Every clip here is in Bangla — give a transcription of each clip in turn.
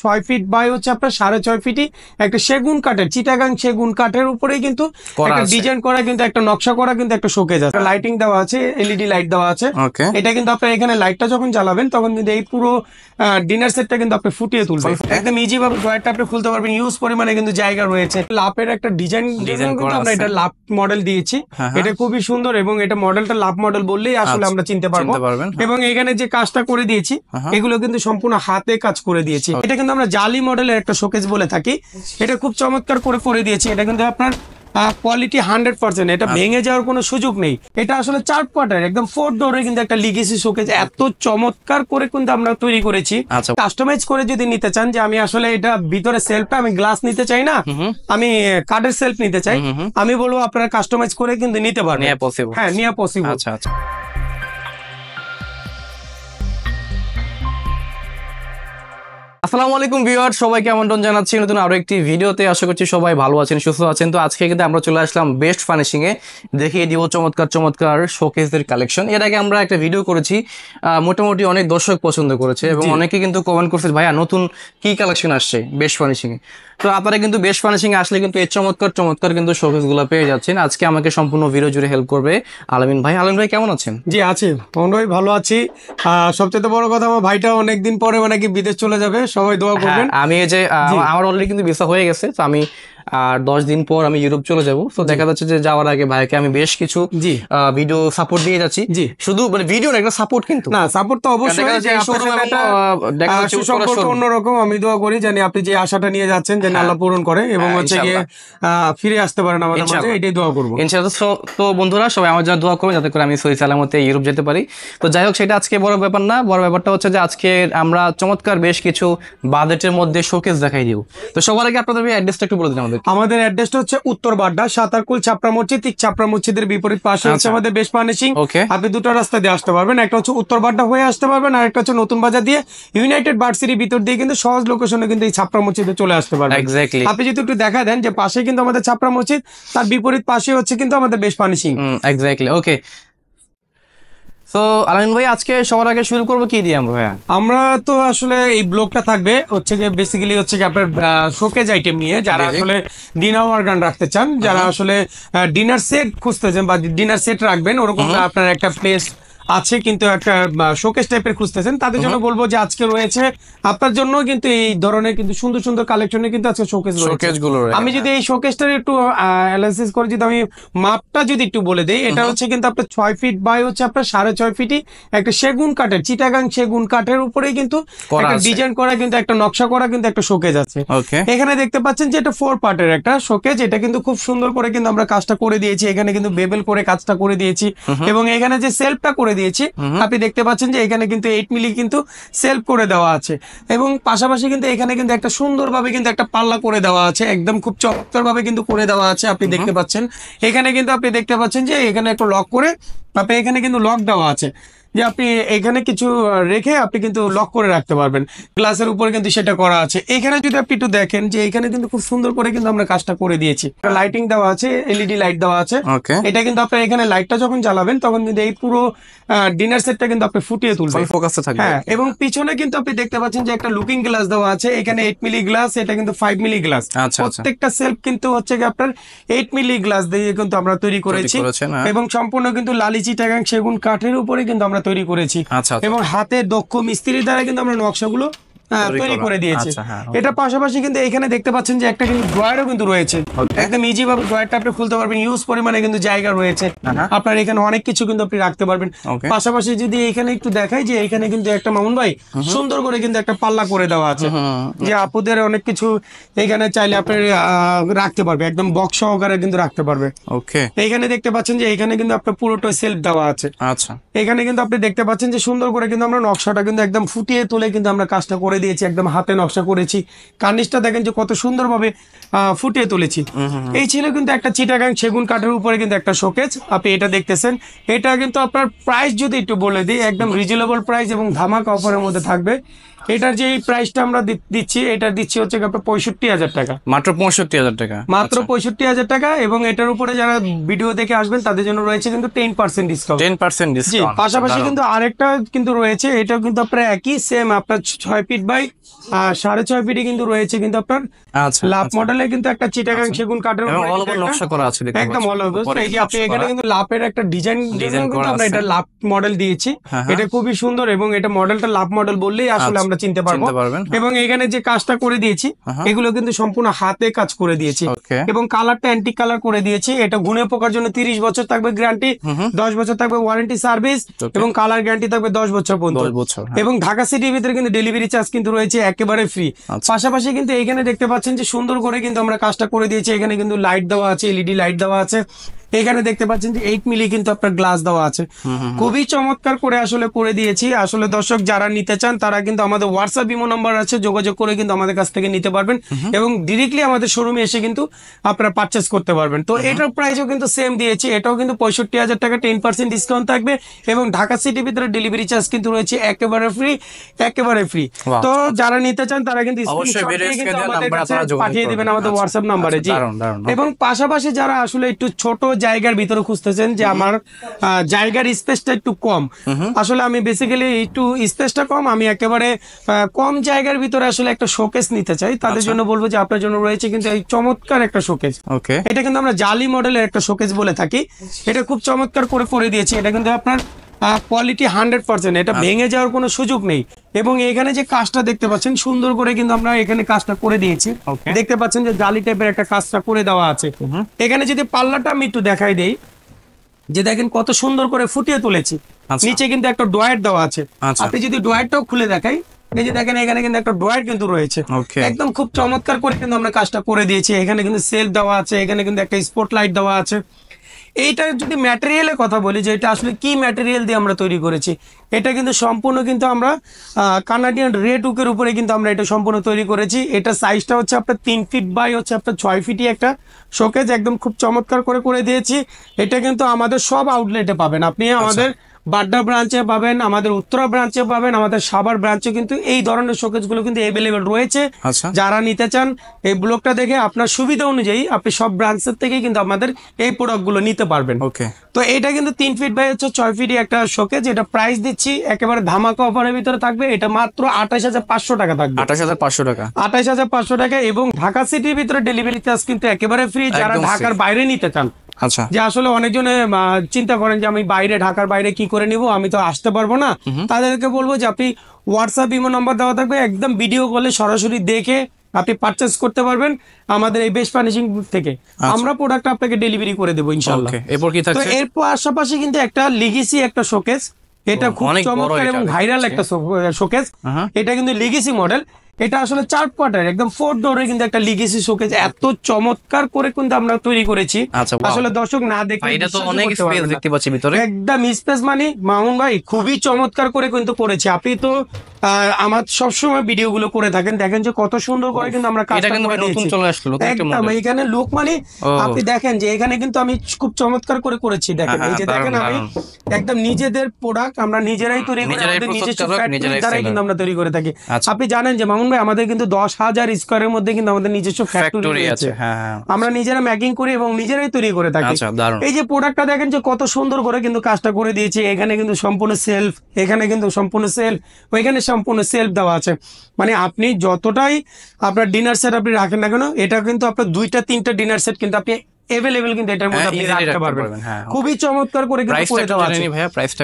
6 ফিট বাই হচ্ছে আপনার 6.5 ফিটই একটা সেগুন কাঠের, চিটাগাং সেগুন কাঠের উপরেই কিন্তু একটা ডিজাইন করা, কিন্তু একটা নকশা করা, কিন্তু একটা শোকেজ আছে, লাইটিং দেওয়া আছে, এলইডি লাইট দেওয়া আছে। এটা কিন্তু আপনার এখানে লাইটটা যখন জ্বালাবেন তখন কিন্তু এই পুরো ডিনার সেটটা কিন্তু আপনি ফুটিয়ে তুলবেন, একদম ইজি ভাবে ড্রয়ারটা আপনি খুলতে পারবেন। ইউজ পরিমাণে কিন্তু জায়গা রয়েছে। লাভের একটা ডিজাইন কিন্তু আমরা এটা লাভ মডেল দিয়েছি, এটা খুবই সুন্দর এবং এটা মডেলটা লাভ মডেল বললেই আসলে আমরা চিনতে পারবো। এবং এখানে যে কাজটা করে দিয়েছি এগুলো কিন্তু সম্পূর্ণ হাতে কাজ করে দিয়েছি। এটা কিন্তু আমরা জালি মডেলের একটা শোকেজ বলে থাকি। এটা খুব চমৎকার করে দিয়েছি। এটা কিন্তু আপনার কোয়ালিটি 100%, এটা ভেঙে যাওয়ার কোনো সুযোগ নেই। এটা আসলে 4 কোয়ার্টার একদম 4 ডোরে কিন্তু একটা লিগেসি শোকেজ এত চমৎকার করে কিন্তু আমরা তৈরি করেছি। কাস্টমাইজ করে যদি নিতে চান যে আমি আসলে এটা ভিতরে সেলফটা আমি গ্লাস নিতে চাই না, আমি কাঠের সেলফ নিতে চাই, আমি বলবো আপনারা কাস্টমাইজ করে কিন্তু নিতে পারেন। হ্যাঁ, নিয়া পসিবল। আচ্ছা। আসসালামু আলাইকুম ভিউয়ার, সবাইকে আমন্ত্রণ জানাচ্ছি নতুন আরো একটি ভিডিওতে। আশা করছি সবাই ভালো আছেন, সুস্থ আছেন। তো আজকে কিন্তু আমরা চলে আসলাম বেস্ট ফার্নিশিং এ, দেখিয়ে দিব চমৎকার শোকেসের কালেকশন। এর আগে আমরা একটা ভিডিও করেছি, মোটামুটি অনেক দর্শক পছন্দ করেছে এবং অনেকে কিন্তু কমেন্ট করছে ভাইয়া নতুন কি কালেকশন আসছে বেস্ট ফার্নিশিং এ। তো আপনারা কিন্তু বেস্ট ফার্নিশিং এ আসলে কিন্তু এই চমৎকার কিন্তু শোকেস গুলো পেয়ে যাচ্ছেন। আজকে আমাকে সম্পূর্ণ ভিডিও জুড়ে হেল্প করবে আলামিন ভাই। আলামিন ভাই কেমন আছেন? জি আছি ভাই, ভালো আছি। সবচেয়ে বড় কথা আমার ভাইটা অনেকদিন পরে মানে কি বিদেশ চলে যাবে, সবাই দোয়া করবেন। আমি এই যে আমার অলরেডি কিন্তু ভিসা হয়ে গেছে, তো আমি আর 10 দিন পর আমি ইউরোপ চলে যাব। তো দেখা যাচ্ছে যে যাওয়ার আগে ভাইকে আমি বেশ কিছু ভিডিও সাপোর্ট দিয়ে যাচ্ছি। শুধু মানে ভিডিও না, একটা সাপোর্ট কিন্তু না, সাপোর্ট তো অবশ্যই অন্যরকম। আমি দোয়া করি জানি আপনি যে আশাটা নিয়ে যাচ্ছেন যেন আল্লাহ পূরণ করে এবং হচ্ছে গিয়ে ফিরে আসতে পারেন আমাদের মাঝে, এটাই দোয়া করবো ইনশাআল্লাহ। তো বন্ধুরা সবাই আমার জন্য দোয়া করবেন যাতে করে আমি সহি সালামতে ইউরোপ যেতে পারি। তো যাই হোক, সেটা আজকে বড় ব্যাপার না। বড় ব্যাপারটা হচ্ছে যে আজকে আমরা চমৎকার বেশ কিছু বাজেটের মধ্যে শোকেস দেখাই দিব। তো সবার আগে আপনাদের অ্যাড্রেসটা একটু বলে দিন। আমাদের অ্যাড্রেসটা হচ্ছে উত্তর বাড্ডা, সাতারকুল ছাপড়া মসজিদ, ঠিক ছাপড়া মসজিদের বিপরীত পাশে হচ্ছে আমাদের বেস্ট ফার্নিশিং। আপনি দুটো রাস্তা দিয়ে আসতে পারবেন, একটা হচ্ছে উত্তর বাড্ডা হয়ে আসতে পারবেন, আর একটা হচ্ছে নতুন বাজার দিয়ে ইউনাইটেড ভার্সিটির ভিতর দিয়ে কিন্তু সহজ লোকেশনে কিন্তু এই ছাপড়া মসজিদে চলে আসতে পারবেন। আপনি যদি একটু দেখা দেন যে পাশে কিন্তু আমাদের ছাপড়া মসজিদ, তার বিপরীত পাশে হচ্ছে কিন্তু আমাদের বেস্ট ফার্নিশিং। এক্স্যাক্টলি, ওকে। তো আলামিন ভাই আজকে সবার আগে শুরু করবো কি দিয়ে আমরা তো আসলে এই ব্লগটা থাকবে হচ্ছে গিয়ে বেসিক্যালি হচ্ছে কি আপনার শোকেজ আইটেম নিয়ে, যারা আসলে ডিনার অর্গান রাখতে চান, যারা আসলে ডিনার সেট খুঁজতেছেন বা ডিনার সেট রাখবেন, ওরকম আপনার একটা প্লেস আছে কিন্তু একটা শোকেস টাইপের খুঁজতেছেন, তাদের জন্য বলবো যে আজকে রয়েছে আপনার জন্য কিন্তু এই ধরনের কিন্তু সুন্দর কালেকশনে কিন্তু আজকে শোকেস রয়েছে। আমি যদি এই শোকেসটার একটু অ্যানালাইসিস করে যদি আমি মাপটা যদি একটু বলে দেই, এটা হচ্ছে কিন্তু আপনার 6 ফিট বাই হচ্ছে আপনার 6.5 ফিটই একটা সেগুন কাঠের, চিটাগাং সেগুন কাঠের উপরেই কিন্তু একটা ডিজাইন করা, কিন্তু একটা নকশা করা, কিন্তু একটা শোকেস আছে। এখানে দেখতে পাচ্ছেন যে এটা 4 পার্টের একটা শোকেস। এটা কিন্তু খুব সুন্দর করে কিন্তু আমরা কাজটা করে দিয়েছি, এখানে কিন্তু বেবেল করে কাজটা করে দিয়েছি এবং এখানে যে সেলফটা করে দিয়েছি আপনি দেখতে পাচ্ছেন যে এখানে কিন্তু 8 মিলি কিন্তু সেলফ করে দেওয়া আছে এবং পাশাপাশি কিন্তু এখানে কিন্তু একটা সুন্দরভাবে কিন্তু একটা পাল্লা করে দেওয়া আছে, একদম খুব চমৎকার ভাবে কিন্তু করে দেওয়া আছে। আপনি দেখতে পাচ্ছেন এখানে কিন্তু আপনি দেখতে পাচ্ছেন যে এখানে একটা লক করে আপনি এখানে কিন্তু লক দেওয়া আছে, যে আপনি এখানে কিছু রেখে আপনি কিন্তু লক করে রাখতে পারবেন। গ্লাসের উপরে কিন্তু সেটা করা আছে। এখানে যদি আপনি একটু দেখেন যে এখানে কিন্তু খুব সুন্দর করে কিন্তু আমরা কাজটা করে দিয়েছি, লাইটিং দেওয়া আছে, এলইডি লাইট দেওয়া আছে। এটা কিন্তু আপনার এখানে লাইটটা যখন জ্বালাবেন তখন কিন্তু এই পুরো ডিনার সেটটা কিন্তু আপনি ফুটিয়ে তুলবেন, ফোকাসে থাকবে। হ্যাঁ, এবং পিছনে কিন্তু আপনি দেখতে পাচ্ছেন যে একটা লুকিং গ্লাস দেওয়া আছে, এখানে 8 মিলি গ্লাস, এটা কিন্তু 5 মিলি গ্লাস। প্রত্যেকটা সেলফ কিন্তু হচ্ছে কি আপনার 8 মিলি গ্লাস দিয়ে কিন্তু আমরা তৈরি করেছি এবং সম্পূর্ণ কিন্তু লালি চিটাগাং সেগুন কাঠের উপরে কিন্তু আমরা তৈরি করেছি এবং হাতে দক্ষ মিস্ত্রির দ্বারা কিন্তু আমরা নকশাগুলো তৈরি করে দিয়েছি। এটা পাশাপাশি কিন্তু এখানে দেখতে পাচ্ছেন যে একটা কিন্তু ড্রয়ারও কিন্তু রয়েছে, একদম ইজি ভাবে ড্রয়ারটা আপনি খুলতে পারবেন। ইউজ পরিমাণে কিন্তু জায়গা রয়েছে, আপনার এখানে অনেক কিছু কিন্তু আপনি রাখতে পারবেন। পাশাপাশি যদি এখানে একটু দেখাই যে এখানে কিন্তু একটা মামুন ভাই সুন্দর করে কিন্তু একটা পাল্লা করে দেওয়া আছে, যে আপুদের অনেক কিছু এখানে চাইলে আপনি রাখতে পারবে, একদম বক্স সহকারে কিন্তু রাখতে পারবে। এখানে দেখতে পাচ্ছেন যে এখানে কিন্তু আপনার পুরোটা সেলফ দেওয়া আছে। আচ্ছা, এখানে কিন্তু আপনি দেখতে পাচ্ছেন যে সুন্দর করে কিন্তু আমরা নকশাটা কিন্তু একদম ফুটিয়ে তুলে কিন্তু আমরা কাজটা করে দিয়েছি, একদম হাতে নকশা করেছি। কার্নিশটা দেখেন যে কত সুন্দরভাবে ফুটিয়ে তুলেছি। এই ছিল কিন্তু একটা চিটাগাং সেগুন কাঠের উপরে কিন্তু একটা শোকেস আপনি এটা দেখতেছেন। এটা কিন্তু আপনার প্রাইস যদি একটু বলে দিই, একদম রিজনেবল প্রাইস এবং ধামাকা অফারের মধ্যে থাকবে। এটার যে প্রাইসটা আমরা দিচ্ছি, এটা দিচ্ছি হচ্ছে আপনার 65,000 টাকা, মাত্র 65,000 টাকা, মাত্র 65,000 টাকা। এবং এটার উপরে যারা ভিডিও দেখে আসবেন তাদের জন্য রয়েছে কিন্তু 10% ডিসকাউন্ট, 10% ডিসকাউন্ট। পাশাপাশি কিন্তু আরেকটা কিন্তু রয়েছে, এটাও কিন্তু আপনার একই সেম আপনার 6 ফিট বাই 6.5 ফিটে কিন্তু রয়েছে কিন্তু আপনার লাভ মডেলের কিন্তু একটা চিটাগাং সেগুন কাঠের নকশা করা আছে, একদম অল ওভার। এই যে আপনি এখানে কিন্তু লাভের একটা ডিজাইন কিন্তু আমরা এটা লাভ মডেল দিয়েছি, এটা খুবই সুন্দর এবং এটা মডেলটা লাভ মডেল বললেই আসলে আমরা চিনতে পারবো। এবং এখানে যে কাজটা করে দিয়েছি এগুলো কিন্তু সম্পূর্ণ হাতে কাজ করে দিয়েছি এবং কালারটা অ্যান্টিক কালার করে দিয়েছি। এটা গুণে পোকার জন্য 30 বছর থাকবে গ্যারান্টি, 10 বছর থাকবে ওয়ারেন্টি সার্ভিস এবং কালার গ্যারান্টি থাকবে 10 বছর পর্যন্ত। এবং ঢাকা সিটির ভিতরে কিন্তু ডেলিভারি চার্জ কিন্তু রয়েছে একেবারে ফ্রি। পাশাপাশি কিন্তু এখানে দেখতে পাচ্ছেন যে সুন্দর করে কিন্তু আমরা কাজটা করে দিয়েছি, এখানে কিন্তু লাইট দেওয়া আছে, এলইডি লাইট দেওয়া আছে। এখানে দেখতে পাচ্ছেন যে 8 মিলি কিন্তু আপনার গ্লাস দেওয়া আছে, খুবই চমৎকার করে আসলে করে দিয়েছি। আসলে দর্শক যারা নিতে চান তারা কিন্তু আমাদের হোয়াটসঅ্যাপ ইমো নাম্বার আছে, যোগাযোগ করে কিন্তু আমাদের কাছ থেকে নিতে পারবেন এবং ডিরেক্টলি আমাদের শোরুমে এসে কিন্তু আপনারা পারচেস করতে পারবেন। তো এটার প্রাইসও কিন্তু সেম দিয়েছি, এটাও কিন্তু 65,000 টাকা, 10% ডিসকাউন্ট থাকবে এবং ঢাকা সিটির ভিতরে ডেলিভারি চার্জ কিন্তু রয়েছে একেবারে ফ্রি, একেবারে ফ্রি। তো যারা নিতে চান তারা কিন্তু পাঠিয়ে দিবেন আমাদের হোয়াটসঅ্যাপ নাম্বারে। জি, এবং পাশাপাশি যারা আসলে একটু ছোট জায়গার ভিতরে খুঁজতেছেন যে আমার জায়গার স্পেসটা একটু কম, আসলে আমি বেসিক্যালি একটু স্পেসটা কম, আমি একেবারে কম জায়গার ভিতরে আসলে একটা শোকেস নিতে চাই, তাদের জন্য বলবো যে আপনার জন্য রয়েছে কিন্তু এই চমৎকার একটা শোকেস। এটা কিন্তু আমরা জালি মডেলের একটা শোকেস বলে থাকি, এটা খুব চমৎকার করে দিয়েছি। এটা কিন্তু আপনার কোয়ালিটি 100%, এটা ভেঙে যাওয়ার কোনো সুযোগ নেই। এবং এখানে যে কাজটা দেখতে পাচ্ছেন সুন্দর করে কিন্তু আমরা এখানে কাজটা করে দিয়েছি, দেখতে পাচ্ছেন যে জালি টাইপের একটা কাজটা করে দেওয়া আছে। এখানে যদি পাল্লাটা আমি একটু দেখাই দেই, যে দেখেন কত সুন্দর করে ফুটিয়ে তুলেছি, নিচে কিন্তু একটা ড্রয়ার দেওয়া আছে। আপনি যদি ড্রয়ারটাও খুলে দেখাই, এই যে দেখেন এখানে কিন্তু একটা ড্রয়ার কিন্তু রয়েছে, একদম খুব চমৎকার করে কিন্তু আমরা কাজটা করে দিয়েছি। এখানে কিন্তু সেলফ দেওয়া আছে, এখানে কিন্তু একটা স্পট লাইট দেওয়া আছে। এইটার যদি ম্যাটেরিয়ালের কথা বলি যে এটা আসলে কি ম্যাটেরিয়াল দিয়ে আমরা তৈরি করেছি, এটা কিন্তু সম্পূর্ণ কিন্তু আমরা কানাডিয়ান রেড উকের উপরে কিন্তু আমরা এটা সম্পূর্ণ তৈরি করেছি। এটা সাইজটা হচ্ছে আপনার 3 ফিট বাই হচ্ছে আপনার 6 ফিটই একটা শোকেজ, একদম খুব চমৎকার করে দিয়েছি। এটা কিন্তু আমাদের সব আউটলেটে পাবেন, আপনি আমাদের বাড্ডা ব্রাঞ্চে পাবেন, আমাদের উত্তরা ব্রাঞ্চে পাবেন, আমাদের সাভার ব্রাঞ্চে কিন্তু এই ধরনের শোকেসগুলো কিন্তু অ্যাভেলেবেল রয়েছে। যারা নিতে চান এই ব্লগটা দেখে আপনার সুবিধা অনুযায়ী আপনি সব ব্রাঞ্চের থেকে কিন্তু আমাদের এই প্রোডাক্টগুলো নিতে পারবেন। তো এটা কিন্তু 3 ফিট বাই হচ্ছে 6 ফিটই একটা শোকেস, এটা প্রাইস দিচ্ছি একেবারে ধামাকা অফারের ভিতরে থাকবে, এটা মাত্র 28,500 টাকা থাকবে, 28,500 টাকা, 28,500 টাকা। এবং ঢাকা সিটির ভিতরে ডেলিভারি চার্জ কিন্তু একেবারে ফ্রি। যারা ঢাকার বাইরে নিতে চান, যে আসলে অনেকজনে চিন্তা করেন যে আমি বাইরে ঢাকার বাইরে কি করে নিব, আমি তো আসতে পারবো না, তাদেরকে বলবো যে আপনি হোয়াটসঅ্যাপ ইমো নাম্বার দেওয়া থাকবে, একদম ভিডিও কলে সরাসরি দেখে আপনি পারচেজ করতে পারবেন আমাদের এই বেস্ট ফার্নিশিং থেকে। আমরা প্রোডাক্ট আপনাকে ডেলিভারি করে দেবো ইনশাআল্লাহ। তো এর পাশাপাশি কিন্তু একটা লিগেসি একটা শোকেস, এটা খুব চমৎকার এবং ভাইরাল একটা শোকেস, এটা কিন্তু লিগেসি মডেল। এটা আসলে 4 কোয়ার্টার একদম 4 ডোরের কিন্তু একটা লিগেসি শোকেস, এত চমৎকার করে কিন্তু আমরা তৈরি করেছি। আসলে দর্শক না দেখলে এটা তো অনেক স্পেস দেখতে পাচ্ছি ভিতরে, একদম স্পেস মানে মামুন ভাই খুবই চমৎকার করে কিন্তু করেছি। আপনি তো আমার সবসময় ভিডিওগুলো করে থাকেন, দেখেন যে কত সুন্দর করে কিন্তু আমরা কাজটা করে দিয়েছি। একদম এখানে লুক মানে আপনি দেখেন যে এখানে কিন্তু আমি খুব চমৎকার করেছি। দেখেন এই যে দেখেন আমি একদম নিজেদের প্রোডাক্ট আমরা নিজেরাই তৈরি করি, আমাদের নিজস্ব ফ্যাক্টরি দ্বারাই কিন্তু আমরা তৈরি করে থাকি। আপনি জানেন যে মামুন ভাই আমাদের কিন্তু 10,000 স্কয়ারের মধ্যে কিন্তু আমাদের নিজস্ব ফ্যাক্টরি আছে, আমরা নিজেরা মেকিং করি এবং নিজেরাই তৈরি করে থাকি। এই যে প্রোডাক্টটা দেখেন যে কত সুন্দর করে কিন্তু কাজটা করে দিয়েছি। এখানে কিন্তু সম্পূর্ণ সেলফ, এখানে কিন্তু সম্পূর্ণ সেলফ, ওইখানে সম্পূর্ণ সেলফ দেওয়া আছে। মানে আপনি যতটাই আপনার ডিনার সেট আপনি রাখেন না কেন, এটা কিন্তু আপনার 2-3টা ডিনার সেট কিন্তু আপনি এভেলেবেল কিন্তু এটার মধ্যে আপনি রাখতে পারবেন। খুবই চমৎকার করে কিন্তু করে দেওয়া আছে।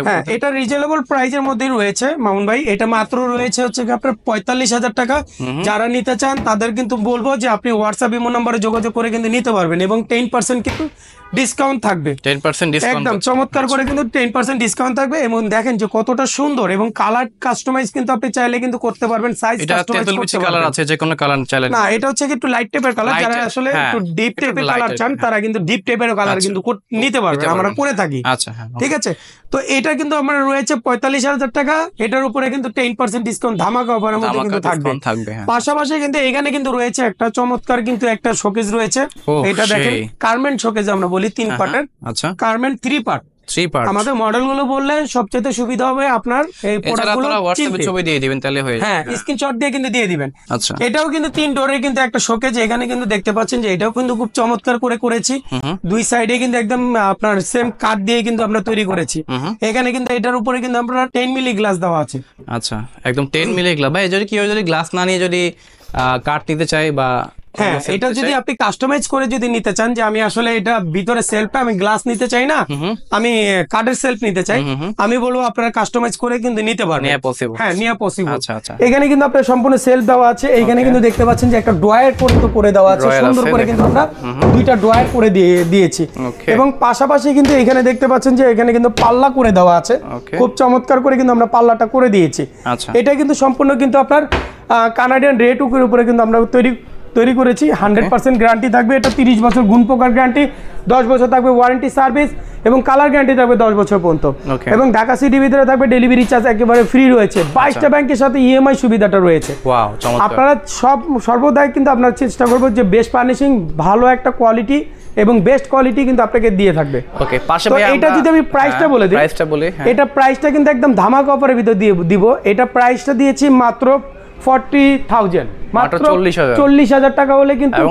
হ্যাঁ, এটা রিজনেবল প্রাইসের মধ্যেই রয়েছে মামুন ভাই, এটা মাত্র রয়েছে হচ্ছে আপনার 45,000 টাকা। যারা নিতে চান তাদের কিন্তু বলবো যে আপনি হোয়াটসঅ্যাপ ইমো নম্বরে যোগাযোগ করে কিন্তু নিতে পারবেন এবং 10% কিন্তু ডিসকাউন্ট থাকবে, 10% ডিসকাউন্ট, একদম চমৎকার করে কিন্তু 10% ডিসকাউন্ট থাকবে। এবং দেখেন যে কতটা সুন্দর এবং কালার কাস্টমাইজ কিন্তু আপনি চাইলে কিন্তু করতে পারবেন, সাইজ কাস্টমাইজ করতে পারবেন। কালার আছে যে কোনো কালার চাইলে না, এটা হচ্ছে একটু লাইট টাইপের কালার, যারা আসলে একটু ডিপ টাইপের কালার চান তারা কিন্তু ডিপ টাইপের কালার কিন্তু নিতে পারবেন, আমরা করে থাকি। আচ্ছা, ঠিক আছে। তো এটা কিন্তু আমার রয়েছে 45,000 টাকা, এটার উপরে কিন্তু 10% ডিসকাউন্ট ধামাকা অফারের মধ্যে কিন্তু থাকবে। পাশাপাশি কিন্তু এখানে কিন্তু রয়েছে একটা চমৎকার কিন্তু একটা শোকেস রয়েছে, এটা দেখেন কার্মেন্ট শোকেস আমরা বলি 3 পার্টের, আচ্ছা কার্মেন্ট 3 পার্ট। 3 পার্ট। আমাদের মডেলগুলো বললে সবচেয়ে সুবিধা হবে আপনার এই প্রোডাক্টগুলো হোয়াটসঅ্যাপে ছবি দিয়ে দিবেন তাহলে হয়ে যাবে। হ্যাঁ, স্ক্রিনশট দিয়ে কিন্তু দিয়ে দিবেন। আচ্ছা, এটাও কিন্তু 3 ডোরের কিন্তু একটা শোকেজ, এখানে কিন্তু দেখতে পাচ্ছেন যে এটাও কিন্তু খুব চমৎকার করে করেছি। দুই সাইডে কিন্তু একদম আপনার সেম কাঠ দিয়ে কিন্তু আমরা তৈরি করেছি। এখানে কিন্তু এটার উপরে কিন্তু আমরা 10 মিলি গ্লাস দেওয়া আছে। আচ্ছা, একদম 10 মিলি গ্লাস। ভাই যদি কেউ যদি গ্লাস না নিয়ে যদি কাঠ নিতে চায় বা হ্যাঁ, এটা যদি আপনি কাস্টমাইজ করে যদি নিতে চান যে আমি আসলে এটা ভিতরে সেলফটা আমি গ্লাস নিতে চাই না, আমি কাঠের সেলফ নিতে চাই, আমি বলবো আপনারা কাস্টমাইজ করে কিন্তু নিতে পারবেন। হ্যাঁ, নিয়ে পসিবল। আচ্ছা আচ্ছা, এখানে কিন্তু আপনার সম্পূর্ণ সেলফ দেওয়া আছে। এখানে কিন্তু দেখতে পাচ্ছেন যে একটা ড্রয়ার করে দেওয়া আছে, সুন্দর করে কিন্তু আমরা দুইটা ড্রয়ার করে দিয়েছি। এবং পাশাপাশি কিন্তু এখানে দেখতে পাচ্ছেন যে এখানে কিন্তু পাল্লা করে দেওয়া আছে, খুব চমৎকার করে কিন্তু আমরা পাল্লাটা করে দিয়েছি। এটা কিন্তু সম্পূর্ণ কিন্তু আপনার কানাডিয়ান রেড উকের উপরে কিন্তু আমরা তৈরি করেছি। 100% গ্যারান্টি থাকবে। এটা 30 বছর গুণ পোকার গ্যারান্টি, 10 বছর থাকবে ওয়ারেন্টি সার্ভিস এবং কালার গ্যারান্টি থাকবে 10 বছর পর্যন্ত। এবং ঢাকা সিটির ভিতরে থাকবে ডেলিভারি চার্জ একেবারে ফ্রি রয়েছে। 22টা ব্যাংকের সাথে ইএমআই সুবিধাটা রয়েছে। আপনারা সর্বদাই কিন্তু আপনারা চেষ্টা করবো যে বেস্ট ফার্নিশিং, ভালো একটা কোয়ালিটি এবং বেস্ট কোয়ালিটি কিন্তু আপনাকে দিয়ে থাকবে। ওকে, পাশে ভাই এটা যদি আমি প্রাইসটা বলে দিই, এটা প্রাইসটা কিন্তু একদম ধামাকা অফারের ভিতর দিয়ে দিব। এটা প্রাইসটা দিয়েছি মাত্র 40,000, মাত্র 40,000 টাকা হলে কিন্তু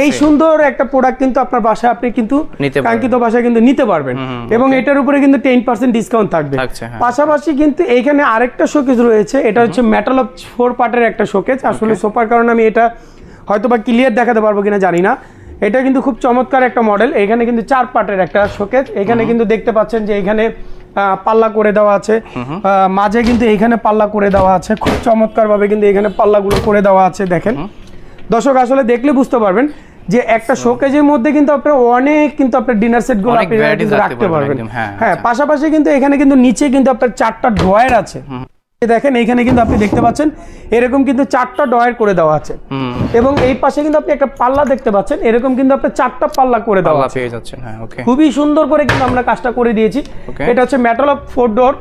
এই সুন্দর একটা প্রোডাক্ট কিন্তু আপনার বাসায় আপনি কিন্তু কাঙ্ক্ষিত বাসায় কিন্তু নিতে পারবেন। এবং এটার উপরে কিন্তু 10% ডিসকাউন্ট থাকবে। পাশাপাশি কিন্তু এইখানে আরেকটা শোকেজ রয়েছে, এটা হচ্ছে মেটাল অফ 4 পার্টের একটা শোকেজ। আসলে সোফার কারণে আমি এটা হয়তো বা ক্লিয়ার দেখাতে পারবো কিনা জানি না। এটা কিন্তু খুব চমৎকার একটা মডেল। এখানে কিন্তু 4 পার্টের একটা শোকেজ। এখানে কিন্তু দেখতে পাচ্ছেন যে এখানে পাল্লা করে দেওয়া আছে, মাঝে কিন্তু এখানে পাল্লা করে দেওয়া আছে, খুব চমৎকার ভাবে কিন্তু এখানে পাল্লাগুলো করে দেওয়া আছে। দেখেন দর্শক, আসলে দেখলে বুঝতে পারবেন যে একটা শোকেজের মধ্যে কিন্তু আপনার অনেক কিন্তু আপনার ডিনার সেট গুলো আপনি রাখতে পারবেন। হ্যাঁ, পাশাপাশি কিন্তু এখানে কিন্তু নিচে কিন্তু আপনার 4টা ড্রয়ার আছে। দেখেন এখানে কিন্তু আপনি দেখতে পাচ্ছেন এরকম কিন্তু 4টা ড্রয়ার করে দেওয়া আছে। এবং এই পাশে কিন্তু আপনি একটা পাল্লা দেখতে পাচ্ছেন, এরকম কিন্তু আপনার 4টা পাল্লা করে দেওয়া আছে। খুবই সুন্দর করে কিন্তু আমরা কাজটা করে দিয়েছি। এটা হচ্ছে মেটাল অফ 4 ডোর।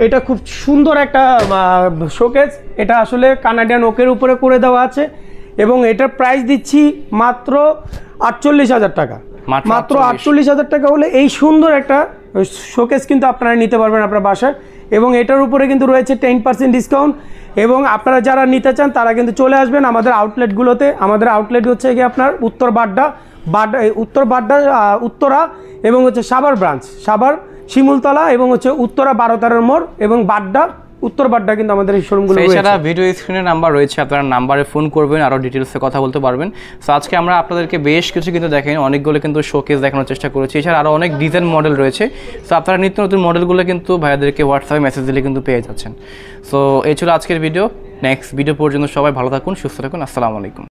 এটা খুব সুন্দর একটা শোকেজ। এটা আসলে কানাডিয়ান ওকের উপরে করে দেওয়া আছে এবং এটার প্রাইস দিচ্ছি মাত্র 48,000 টাকা। মাত্র 48,000 টাকা হলে এই সুন্দর একটা শোকেজ কিন্তু আপনারা নিতে পারবেন আপনার বাসায়। এবং এটার উপরে কিন্তু রয়েছে 10% ডিসকাউন্ট। এবং আপনারা যারা নিতে চান তারা কিন্তু চলে আসবেন আমাদের আউটলেটগুলোতে। আমাদের আউটলেট হচ্ছে গিয়ে আপনার উত্তর বাড্ডা, উত্তরা এবং হচ্ছে সাভার ব্রাঞ্চ, সাভার শিমুলতলা এবং হচ্ছে উত্তরা 12-13 মোড় এবং বাড্ডা, উত্তর বাড্ডা কিন্তু আমাদের এই শোরুমগুলো রয়েছে। এছাড়া ভিডিও স্ক্রিনে নাম্বার রয়েছে, আপনারা নাম্বারে ফোন করবেন, আরো ডিটেইলসে কথা বলতে পারবেন। সো আজকে আমরা আপনাদেরকে বেশ কিছু কিন্তু দেখেন, অনেকগুলো কিন্তু শোকেস দেখানোর চেষ্টা করেছি। এছাড়া আরো অনেক ডিজাইন মডেল রয়েছে। সো আপনারা নিত্য নতুন মডেলগুলো কিন্তু ভাইয়াদেরকে হোয়াটসঅ্যাপে মেসেজ দিলে কিন্তু পেয়ে যাচ্ছেন। সো এই ছিল আজকের ভিডিও। নেক্সট ভিডিও পর্যন্ত সবাই ভালো থাকুন, সুস্থ থাকুন। আসসালামু আলাইকুম।